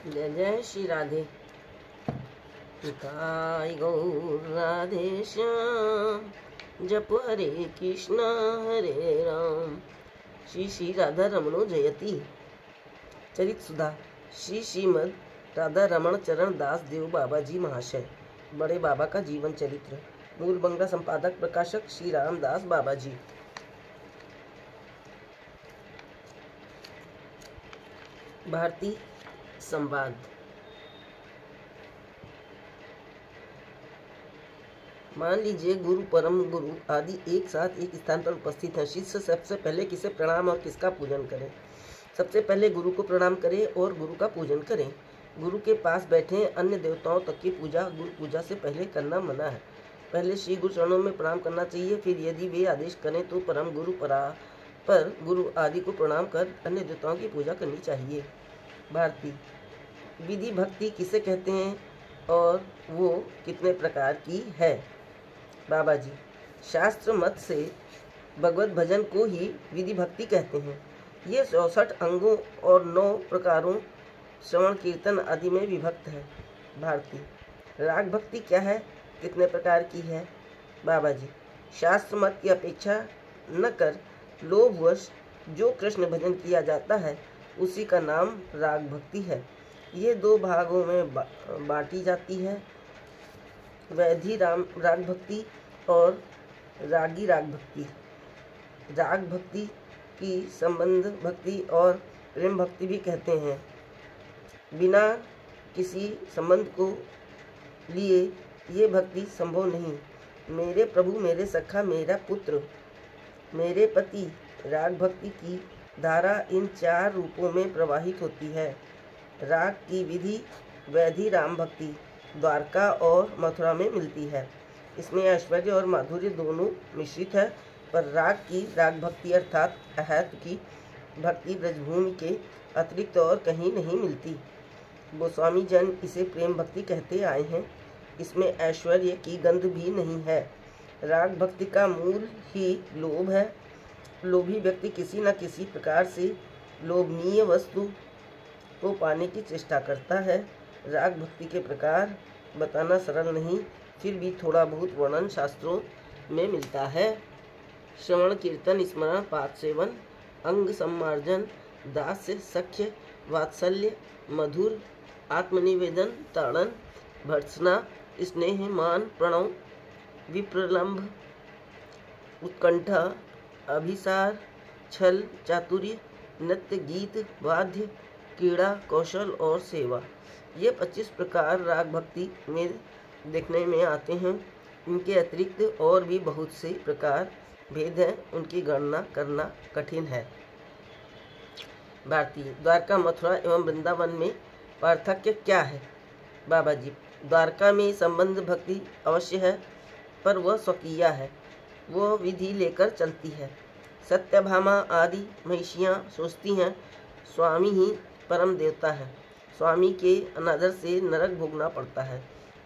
जय जय श्री राधे। गाय गौर राधे श्याम, जप हरे कृष्णा हरे राम। श्री श्री राधा रमणो जयति। चरित सुधा श्री श्रीमद राधा रमण चरण दास देव बाबा जी महाशय, बड़े बाबा का जीवन चरित्र। मूल बंगला संपादक प्रकाशक श्री रामदास बाबा जी। भारतीय संवाद। मान लीजिए गुरु, परम गुरु आदि एक साथ एक स्थान पर उपस्थित हैं। शिष्य सबसे पहले किसे प्रणाम और किसका पूजन करें? सबसे पहले गुरु को प्रणाम करें और गुरु का पूजन करें। गुरु के पास बैठे अन्य देवताओं तक की पूजा गुरु पूजा से पहले करना मना है। पहले श्री गुरु चरणों में प्रणाम करना चाहिए, फिर यदि वे आदेश करें तो परम गुरु पर गुरु आदि को प्रणाम कर अन्य देवताओं की पूजा करनी चाहिए। भारतीय विधि भक्ति किसे कहते हैं और वो कितने प्रकार की है? बाबा जी, शास्त्र मत से भगवत भजन को ही विधि भक्ति कहते हैं। ये 64 अंगों और 9 प्रकारों श्रवण कीर्तन आदि में विभक्त है। भारतीय राग भक्ति क्या है, कितने प्रकार की है? बाबा जी, शास्त्र मत की अपेक्षा न कर लोभवश जो कृष्ण भजन किया जाता है उसी का नाम राग भक्ति है। ये 2 भागों में बांटी जाती है, वैधि राग भक्ति और रागी राग भक्ति। राग भक्ति की संबंध भक्ति और प्रेम भक्ति भी कहते हैं। बिना किसी संबंध को लिए ये भक्ति संभव नहीं। मेरे प्रभु, मेरे सखा, मेरा पुत्र, मेरे पति, राग भक्ति की धारा इन 4 रूपों में प्रवाहित होती है। राग की विधि वैधि राम भक्ति द्वारका और मथुरा में मिलती है। इसमें ऐश्वर्य और माधुर्य दोनों मिश्रित है, पर राग की राग भक्ति अर्थात अहैतु की भक्ति ब्रजभूमि के अतिरिक्त और कहीं नहीं मिलती। गोस्वामी जन इसे प्रेम भक्ति कहते आए हैं। इसमें ऐश्वर्य की गंध भी नहीं है। राग भक्ति का मूल ही लोभ है। लोभी व्यक्ति किसी न किसी प्रकार से लोभनीय वस्तु को पाने की चेष्टा करता है। राग भक्ति के प्रकार बताना सरल नहीं, फिर भी थोड़ा बहुत वर्णन शास्त्रों में मिलता है। श्रवण कीर्तन स्मरण पाठ सेवन अंग सम्मार्जन दास्य सख्य वात्सल्य मधुर आत्मनिवेदन ताड़न भर्त्सना स्नेह मान प्रणव विप्रलंब उत्कंठा अभिसार छल चातुर्य नृत्य गीत वाद्य क्रीड़ा कौशल और सेवा, ये 25 प्रकार राग भक्ति में देखने में आते हैं। इनके अतिरिक्त और भी बहुत से प्रकार भेद हैं, उनकी गणना करना कठिन है। भारतीय द्वारका मथुरा एवं वृंदावन में पार्थक्य क्या है? बाबा जी, द्वारका में संबंध भक्ति अवश्य है, पर वह स्वकीय है, वह विधि लेकर चलती है। सत्यभामा आदि महिषियाँ सोचती हैं स्वामी ही परम देवता है, स्वामी के अनादर से नरक भोगना पड़ता है।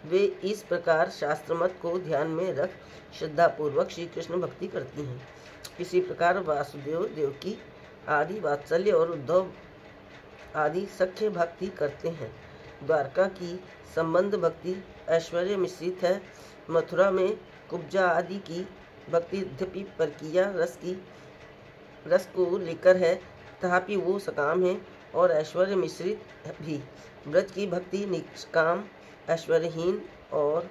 वे इस प्रकार शास्त्र मत को ध्यान में रख श्रद्धापूर्वक श्री कृष्ण भक्ति करती हैं। इसी प्रकार वासुदेव देवकी आदि वात्सल्य और उद्धव आदि सख्य भक्ति करते हैं। द्वारका की संबंध भक्ति ऐश्वर्य मिश्रित है। मथुरा में कुब्जा आदि की भक्ति यद्यपि परकिया रस को लेकर है, तथापि वो सकाम है और ऐश्वर्य मिश्रित भी। ब्रज की भक्ति निष्काम ऐश्वर्यहीन और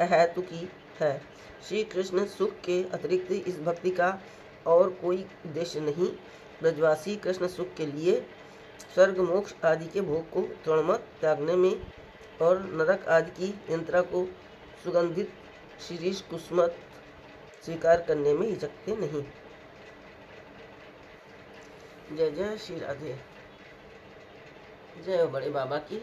अहैतु की है। श्री कृष्ण सुख के अतिरिक्त इस भक्ति का और कोई उद्देश्य नहीं। ब्रजवासी कृष्ण सुख के लिए स्वर्ग मोक्ष आदि के भोग को तृणमत त्यागने में और नरक आदि की यंत्रा को सुगंधित शिरीष कुसुमत स्वीकार करने में हिचकते नहीं। जय जय श्री राधे। जय बड़े बाबा की।